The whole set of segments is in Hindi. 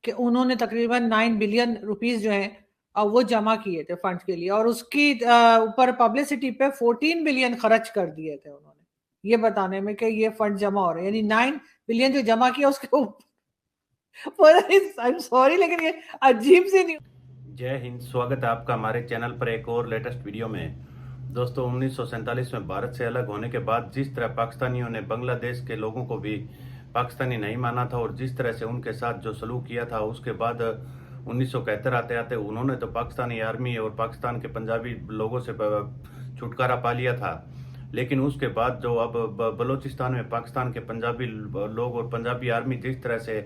कि उन्होंने तकरीबन 9 बिलियन रुपीस जो है वो जमा किए थे फंड के लिए, और उसकी ऊपर पब्लिसिटी पे 14 बिलियन खर्च कर दिए थे उन्होंने, ये बताने में कि ये फंड जमा हो रहे हैं, यानी 9 बिलियन जो जमा किया उसके ऊपर। आई एम सॉरी, लेकिन ये अजीब सी न्यूज। जय हिंद। स्वागत है आपका हमारे चैनल पर एक और लेटेस्ट वीडियो में। दोस्तों, 1947 में भारत से अलग होने के बाद जिस तरह पाकिस्तानियों ने बांग्लादेश के लोगों को भी पाकिस्तानी नहीं माना था और जिस तरह से उनके साथ जो सलूक किया था, उसके बाद 1971 आते आते उन्होंने तो पाकिस्तानी आर्मी और पाकिस्तान के पंजाबी लोगों से छुटकारा पा लिया था। लेकिन उसके बाद जो अब बलूचिस्तान में पाकिस्तान के पंजाबी लोग और पंजाबी आर्मी जिस तरह से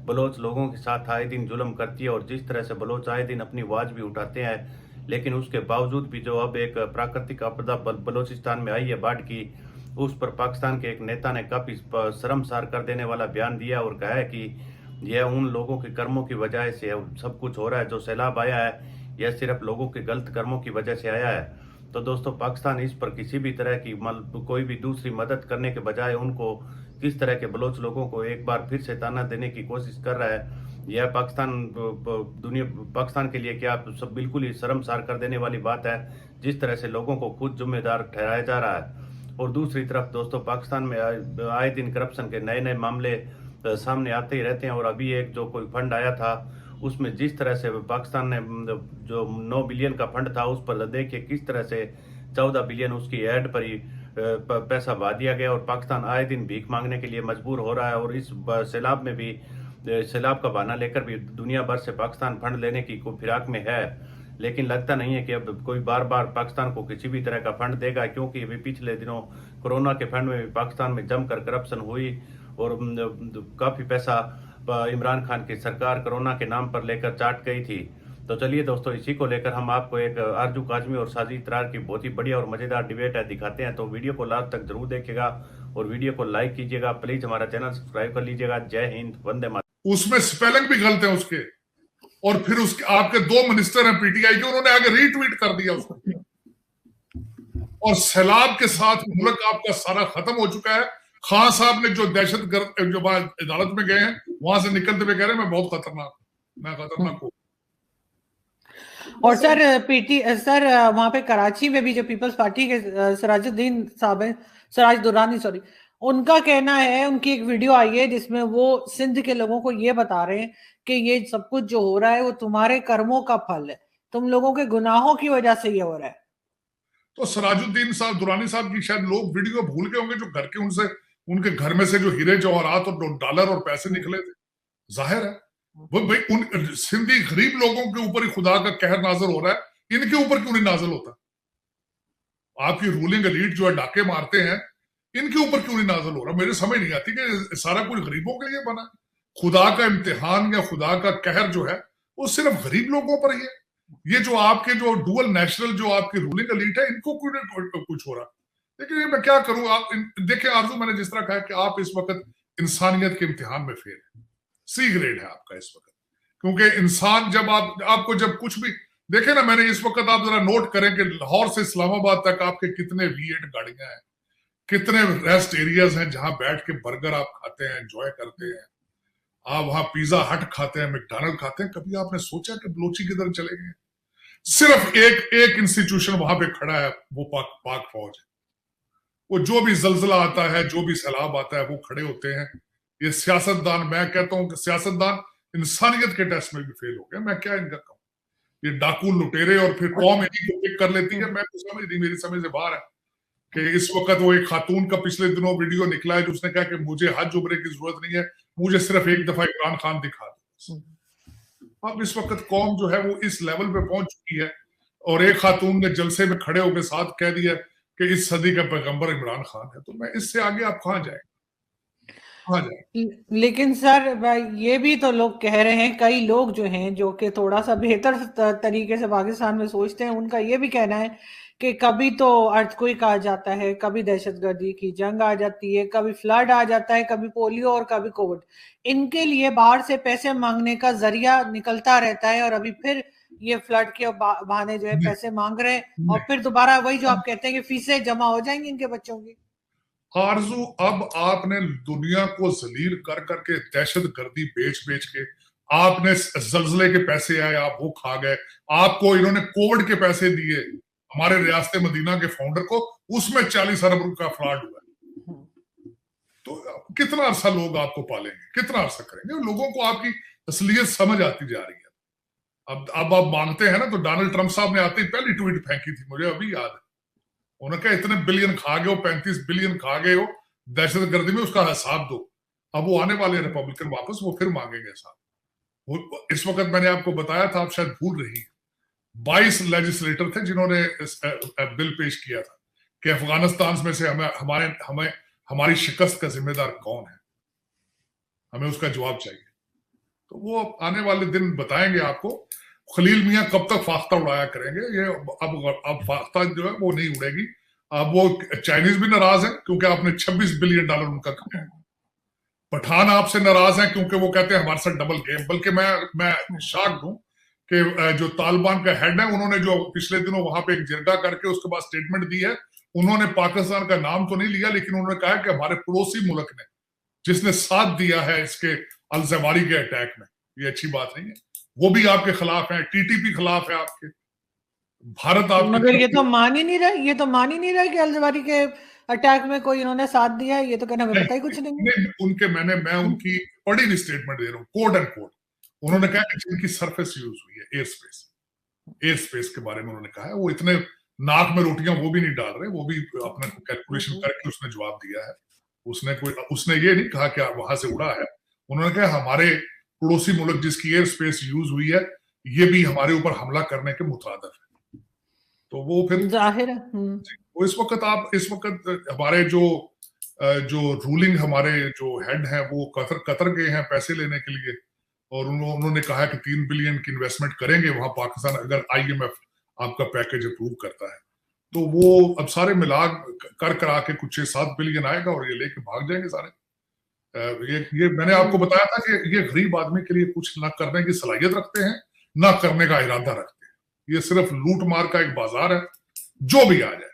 बलोच लोगों के साथ आए दिन जुल्म करती है और जिस तरह से बलोच आए दिन अपनी आवाज भी उठाते हैं, लेकिन उसके बावजूद भी जो अब एक प्राकृतिक आपदा बलोचिस्तान में आई है बाढ़ की, उस पर पाकिस्तान के एक नेता ने काफी शर्मसार कर देने वाला बयान दिया और कहा है कि यह उन लोगों के कर्मों की वजह से सब कुछ हो रहा है। जो सैलाब आया है यह सिर्फ लोगों के गलत कर्मों की वजह से आया है। तो दोस्तों, पाकिस्तान इस पर किसी भी तरह की कोई भी दूसरी मदद करने के बजाय उनको किस तरह के बलोच लोगों को एक बार फिर से ताना देने की कोशिश कर रहा है, यह पाकिस्तान के लिए क्या सब बिल्कुल ही शर्मसार कर देने वाली बात है, जिस तरह से लोगों को खुद जिम्मेदार ठहराया जा रहा है। और दूसरी तरफ दोस्तों, पाकिस्तान में आए दिन करप्शन के नए नए मामले सामने आते ही रहते हैं। और अभी एक जो कोई फंड आया था, उसमें जिस तरह से पाकिस्तान ने जो 9 बिलियन का फंड था, उस पर देखिए किस तरह से 14 बिलियन उसकी ऐड पर ही पैसा बहा दिया गया और पाकिस्तान आए दिन भीख मांगने के लिए मजबूर हो रहा है। और इस सैलाब में भी सैलाब का बहाना लेकर भी दुनिया भर से पाकिस्तान फंड लेने की फिराक में है, लेकिन लगता नहीं है कि अब कोई बार बार पाकिस्तान को किसी भी तरह का फंड देगा, क्योंकि अभी पिछले दिनों कोरोना के फंड में भी पाकिस्तान में जमकर करप्शन हुई और काफी पैसा इमरान खान की सरकार कोरोना के नाम पर लेकर चाट गई थी। तो चलिए दोस्तों, इसी को लेकर हम आपको एक आरजू काजमी और साजिद तरार की बहुत ही बढ़िया और मजेदार डिबेट है दिखाते हैं। तो वीडियो को लास्ट तक जरूर देखिएगा और वीडियो को लाइक कीजिएगा। प्लीज हमारा चैनल सब्सक्राइब कर लीजिएगा। जय हिंद, वंदे मातरम। उसमें स्पेलिंग भी गलत है उसके, और फिर उसके आपके 2 मिनिस्टर हैं पीटीआई के, उन्होंने आगे रीट्वीट कर दिया उसको। और सैलाब के साथ मुल्क आपका सारा खत्म हो चुका है। खान साहब ने जो दहशतगर्द जो अदालत में गए हैं, वहां से निकलते हुए कह रहे हैं मैं बहुत खतरनाक, मैं खतरनाक हूं। और सर वहां पे कराची में भी जो पीपल्स पार्टी के सिराजुद्दीन साहब है, सिराज दुरानी सॉरी, उनका कहना है, उनकी एक वीडियो आई है जिसमें वो सिंध के लोगों को ये बता रहे हैं कि ये सब कुछ जो हो रहा है वो तुम्हारे कर्मों का फल है, तुम लोगों के गुनाहों की वजह से ये हो रहा है। तो सिराजुद्दीन साहब दुरानी साहब की शायद लोग वीडियो भूल गए होंगे, जो घर के उनसे उनके घर में से जो हीरे जवाहरात और डॉलर और पैसे निकले थे। जाहिर है वो भाई उन सिंधी गरीब लोगों के ऊपर ही खुदा का कहर नाजर हो रहा है, इनके ऊपर क्यों नहीं नाजर होता? आपकी रूलिंग एलीट जो है डाके मारते हैं, इनके ऊपर क्यों नहीं नाजल हो रहा? मेरे समझ नहीं आती कि सारा कुछ गरीबों के लिए बना। खुदा का इम्तिहान या खुदा का कहर जो है वो सिर्फ गरीब लोगों पर ही है। ये जो आपके जो डुअल नेशनल जो आपकी रूलिंग एलीट है, इनको क्यों नहीं कुछ हो रहा? लेकिन ये मैं क्या करूं, आप देखें आरजू, मैंने जिस तरह कहा कि आप इस वक्त इंसानियत के इम्तिहान में फेल है। सी ग्रेड है आपका इस वक्त, क्योंकि इंसान जब आपको जब कुछ भी देखे ना, मैंने इस वक्त आप जरा नोट करें कि लाहौर से इस्लामाबाद तक आपके कितने V8 गाड़ियां हैं, कितने रेस्ट एरियाज हैं जहां बैठ के बर्गर आप खाते हैं, एंजॉय करते हैं, आप वहां पिज्जा हट खाते हैं, मैकडॉनल्ड खाते हैं। कभी आपने सोचा कि बलोची किधर चले गए? सिर्फ एक इंस्टीट्यूशन वहां पे खड़ा है, वो पाक फौज है। वो जो भी जलजला आता है, जो भी सैलाब आता है, वो खड़े होते हैं। ये सियासतदान, मैं कहता हूं कि सियासतदान इंसानियत के टेस्ट में भी फेल हो गए। मैं क्या इनका कहूं, ये डाकू लुटेरे और फिर कौम इन्हीं को पिक कर लेती है। मैं तो समझ नहीं, मेरी समझ से बाहर है कि इस वक्त वो एक खातून का पिछले दिनों वीडियो निकला है जिसने कहा कि मुझे हज उम्रे की जरूरत नहीं है, मुझे सिर्फ एक दफा इमरान खान दिखा दो। अब इस वक्त कौम जो है वो इस लेवल पे पहुंच चुकी है, और एक खातून ने जलसे में खड़े होकर साथ कह दिया कि इस सदी का पैगंबर इमरान खान है। तो मैं इससे आगे आप कहां जाए? लेकिन सर ये भी तो लोग कह रहे हैं, कई लोग जो हैं जो कि थोड़ा सा बेहतर तरीके से पाकिस्तान में सोचते हैं, उनका ये भी कहना है कि कभी तो अर्थक्वेक आ जाता है, कभी दहशतगर्दी की जंग आ जाती है, कभी फ्लड आ जाता है, कभी पोलियो और कभी कोविड। इनके लिए बाहर से पैसे मांगने का जरिया निकलता रहता है, और अभी फिर ये फ्लड के बहाने जो है पैसे मांग रहे हैं, और फिर दोबारा वही जो आप कहते हैं कि फीसें जमा हो जाएंगी इनके बच्चों की। आरजू, अब आपने दुनिया को जलील कर करके दहशत गर्दी बेच बेच के आपने जलजले के पैसे आए, आप वो खा गए। आपको इन्होंने कोविड के पैसे दिए हमारे रियासत मदीना के फाउंडर को, उसमें 40 अरब रुपए का फ्रॉड हुआ। तो कितना अरसा लोग आपको पालेंगे, कितना अरसा करेंगे? लोगों को आपकी असलियत समझ आती जा रही है। अब आप मांगते हैं ना, तो डोनाल्ड ट्रंप साहब ने आते ही पहली ट्वीट फेंकी थी, मुझे अभी याद है। उन्होंने कहा इतने बिलियन खा गए हो, 35 बिलियन खा गए हो दहशतगर्दी में, उसका हिसाब दो। अब वो आने वाले रिपब्लिकन वापस वो फिर मांगेंगे हिसाब। इस वक्त मैंने आपको बताया था, आप शायद भूल रही हैं, 22 लेजिस्लेटर थे जिन्होंने बिल पेश किया था कि अफगानिस्तान में से हमारी शिकस्त का जिम्मेदार कौन है, हमें उसका जवाब चाहिए। तो वो आने वाले दिन बताएंगे आपको। खलील मियां कब तक फाख्ता उड़ाया करेंगे ये, अब फाख्ता जो है वो नहीं उड़ेगी। अब वो चाइनीज भी नाराज है क्योंकि आपने 26 बिलियन डॉलर उनका कमाया। पठान आपसे नाराज है क्योंकि वो कहते हैं हमारे साथ डबल गेम। बल्कि मैं शॉक्ड हूं कि जो तालिबान का हेड है, उन्होंने जो पिछले दिनों वहां पे एक जिरगा करके उसके बाद स्टेटमेंट दी है, उन्होंने पाकिस्तान का नाम तो नहीं लिया, लेकिन उन्होंने कहा कि हमारे पड़ोसी मुल्क ने जिसने साथ दिया है इसके अलजवारी के अटैक में, ये अच्छी बात नहीं है। वो भी आपके खिलाफ है, टीटीपी खिलाफ है आपके, भारत आपके। मगर ये तो मान ही नहीं रहा, ये तो मान ही नहीं रहा कि अलजवारी के अटैक में कोई इन्होंने साथ दिया है। ये तो कहना हमें पता ही कुछ नहीं है। उनके मैं उनकी पढ़ी हुई स्टेटमेंट दे रहा हूँ, कोड एंड कोड। उन्होंने कहा कि जिनकी सरफेस यूज हुई है, एयर स्पेस के बारे में उन्होंने कहा है। वो इतने नाक में रोटियां वो भी नहीं डाल रहे, वो भी अपना कैलकुलेशन करके उसने जवाब दिया है। उसने ये नहीं कहा कि वहां से उड़ा है। उन्होंने कहा हमारे पड़ोसी मुल्क जिसकी एयर स्पेस यूज हुई है, ये भी हमारे ऊपर हमला करने के मुतरादिफ है। तो वो फिर जाहिर है। वो इस वक्त हमारे जो रूलिंग हमारे जो हेड हैं वो कतर गए हैं पैसे लेने के लिए, और उन्होंने कहा कि 3 बिलियन की इन्वेस्टमेंट करेंगे वहां पाकिस्तान, अगर IMF आपका पैकेज अप्रूव करता है। तो वो अब सारे मिला करा के कुछ 6-7 बिलियन आएगा और ये लेके भाग जाएंगे सारे। ये मैंने आपको बताया था कि ये गरीब आदमी के लिए कुछ ना करने की सलाहियत रखते हैं, ना करने का इरादा रखते हैं। ये सिर्फ लूट मार का एक बाजार है। जो भी आ जाए,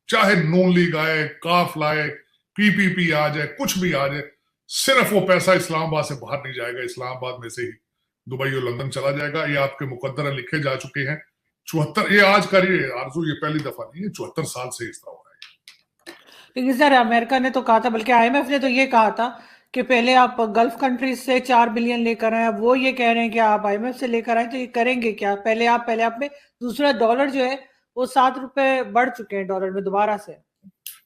चाहे नून लीग आए, काफ लाए, PPP आ जाए, कुछ भी आ जाए, सिर्फ वो पैसा इस्लामाबाद से बाहर नहीं जाएगा, इस्लामाबाद में से ही दुबई और लंदन चला जाएगा। ये आपके मुकद्दर लिखे जा चुके हैं। 74 ये आज करिए आरजू, ये पहली दफा नहीं है, 74 साल से इस तरह हो रहा है। लेकिन सर अमेरिका ने तो कहा था, बल्कि IMF ने तो ये कहा था कि पहले आप गल्फ कंट्रीज से 4 बिलियन लेकर आए। अब वो ये कह रहे हैं कि आप IMF से लेकर आए, तो ये करेंगे क्या? पहले आप में दूसरा डॉलर जो है वो 7 रुपए बढ़ चुके हैं डॉलर में दोबारा से।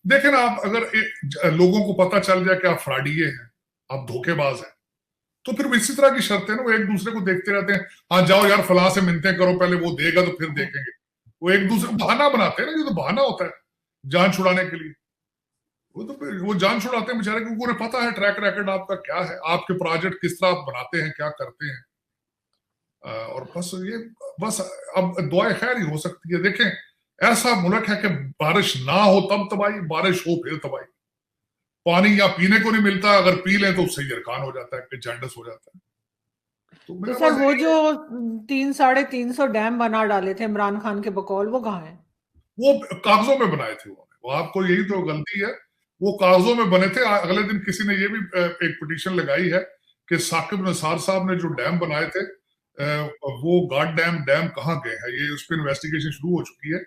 देखें ना, आप अगर लोगों को पता चल जाए कि आप फ्रॉडिये हैं, आप धोखेबाज हैं, तो फिर इसी तरह की शर्तें ना, वो एक दूसरे को देखते रहते हैं। हाँ जाओ यार फलां से मिलते करो, पहले वो देगा तो फिर देखेंगे। वो एक दूसरे बहाना बनाते हैं ना, ये तो बहाना होता है जान छुड़ाने के लिए। वो जान छुड़ाते हैं बेचारे, क्योंकि उन्हें पता है ट्रैक रिकॉर्ड आपका क्या है, आपके प्रोजेक्ट किस तरह आप बनाते हैं, क्या करते हैं। और बस अब दुआएं खैर ही हो सकती है। देखें, ऐसा मुल्क है कि बारिश ना हो तब तबाही, बारिश हो फिर तबाही। पानी या पीने को नहीं मिलता, अगर पी लें तो उससे यरकान हो जाता है कि जॉन्डिस हो जाता है। तो सर वो जो 300-350 डैम बना डाले थे इमरान खान के बकौल, वो कहाँ है? वो कागजों में बनाए थे वो आपको यही तो गलती है, वो कागजों में बने थे। अगले दिन किसी ने ये भी एक पिटीशन लगाई है कि साकिब निसार साहब ने जो डैम बनाए थे, वो गाड डैम कहाँ गए हैं, ये उस पर इन्वेस्टिगेशन शुरू हो चुकी है।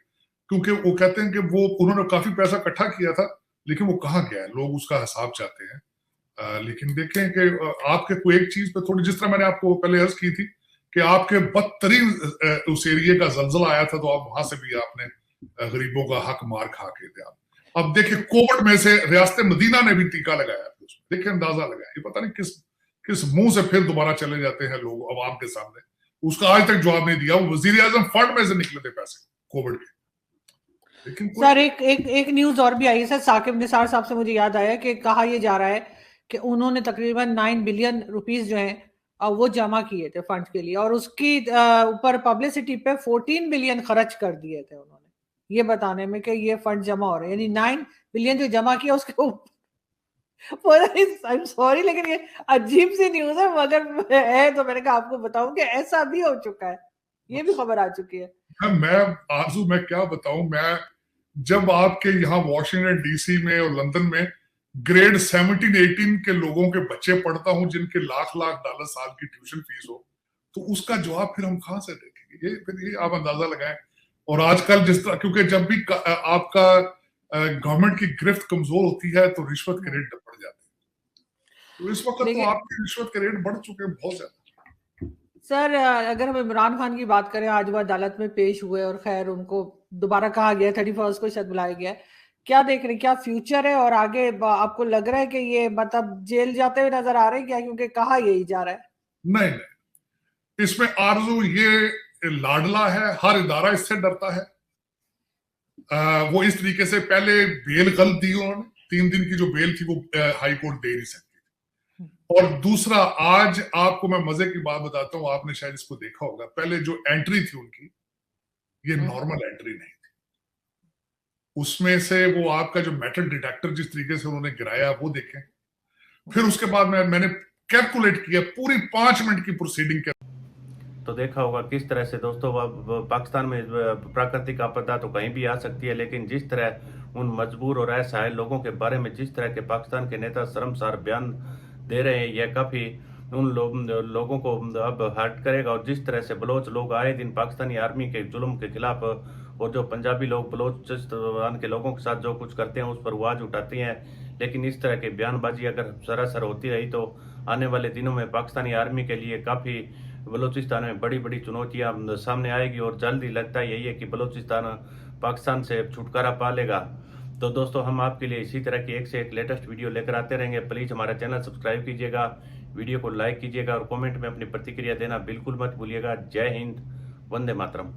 क्योंकि वो कहते हैं कि वो उन्होंने काफी पैसा इकट्ठा किया था, लेकिन वो कहाँ गया है, लोग उसका हिसाब चाहते हैं। लेकिन देखें कि आपके कोई एक चीज पे थोड़ी, जिस तरह मैंने आपको पहले अर्ज की थी कि आपके बदतरीन उस एरिया का जलजला आया था, तो आप वहां से भी आपने गरीबों का हक मार खा के थे आप। अब देखिए, कोविड में से रियासत मदीना ने भी टीका लगाया था उसमें। देखिए, अंदाजा लगाया, ये पता नहीं किस मुंह से फिर दोबारा चले जाते हैं लोग अवाम के सामने। उसका आज तक जवाब नहीं दिया। वजीर आजम फंड में से निकले थे पैसे कोविड के। लेकिन सर एक न्यूज और भी आई है सर, साकिब निसार साहब से मुझे याद आया कि कहा यह जा रहा है कि उन्होंने तकरीबन 9 बिलियन रुपीस जो है वो जमा किए थे फंड के लिए, और उसकी ऊपर पब्लिसिटी पे 14 बिलियन खर्च कर दिए थे उन्होंने, ये बताने में कि ये फंड जमा हो रहे हैं। यानी 9 बिलियन जो जमा किया उसके ऊपर आई एम सॉरी, लेकिन ये अजीब सी न्यूज है, मगर है तो मैंने कहा आपको बताऊं कि ऐसा भी हो चुका है, ये भी खबर आ चुकी है। मैं क्या बताऊं, मैं जब आपके यहाँ वॉशिंगटन DC में और लंदन में ग्रेड 17-18 के लोगों के बच्चे पढ़ता हूं, जिनके लाख $लाख साल की ट्यूशन फीस हो, तो उसका जवाब फिर हम कहां से देखेंगे? ये आप अंदाजा लगाएं। और आजकल जिस तरह, क्योंकि जब भी आपका गवर्नमेंट की गिरफ्त कमजोर होती है तो रिश्वत के रेट बढ़ जाते हैं। तो इस वक्त तो देखिए आपकी रिश्वत के रेट बढ़ चुके हैं बहुत ज्यादा। सर, अगर हम इमरान खान की बात करें, आज वो अदालत में पेश हुए और खैर उनको दोबारा कहा गया 31 को शायद बुलाया गया है। क्या देख रहे हैं, क्या फ्यूचर है और आगे आपको लग रहा है कि ये मतलब जेल जाते हुए नजर आ रहे हैं क्या, क्योंकि कहा यही जा रहा है? नहीं नहीं, इसमें आरजू ये लाडला है, हर इदारा इससे डरता है। वो इस तरीके से पहले बेल गलत दी उन्होंने, 3 दिन की जो बेल थी वो हाई कोर्ट दे नहीं सकती। और दूसरा, आज आपको मैं मजे की बात बताता हूँ, आपने शायद इसको देखा होगा, पहले जो एंट्री थी उनकी, ये नॉर्मल एंट्री नहीं थी। उसमें से वो आपका जो मेटल डिटेक्टर जिस तरीके से उन्होंने गिराया वो देखें। फिर उसके बाद मैंने कैलकुलेट किया पूरी 5 मिनट की प्रोसीडिंग के। तो देखा होगा किस तरह से दोस्तों, पाकिस्तान में प्राकृतिक आपदा तो कहीं भी आ सकती है, लेकिन जिस तरह उन मजबूर और असहाय लोगों के बारे में जिस तरह के पाकिस्तान के नेता शर्मसार बयान दे रहे हैं, यह काफ़ी उन लोगों को अब हर्ट करेगा। और जिस तरह से बलोच लोग आए दिन पाकिस्तानी आर्मी के जुल्म के खिलाफ, और जो पंजाबी लोग बलोचिस्तान के लोगों के साथ जो कुछ करते हैं उस पर आवाज उठाते हैं, लेकिन इस तरह की बयानबाजी अगर सरासर होती रही तो आने वाले दिनों में पाकिस्तानी आर्मी के लिए काफ़ी बलूचिस्तान में बड़ी बड़ी चुनौतियां सामने आएगी। और जल्द ही लगता है यही है कि बलूचिस्तान पाकिस्तान से छुटकारा पा लेगा। तो दोस्तों, हम आपके लिए इसी तरह की एक से एक लेटेस्ट वीडियो लेकर आते रहेंगे। प्लीज़ हमारा चैनल सब्सक्राइब कीजिएगा, वीडियो को लाइक कीजिएगा और कमेंट में अपनी प्रतिक्रिया देना बिल्कुल मत भूलिएगा। जय हिंद, वंदे मातरम।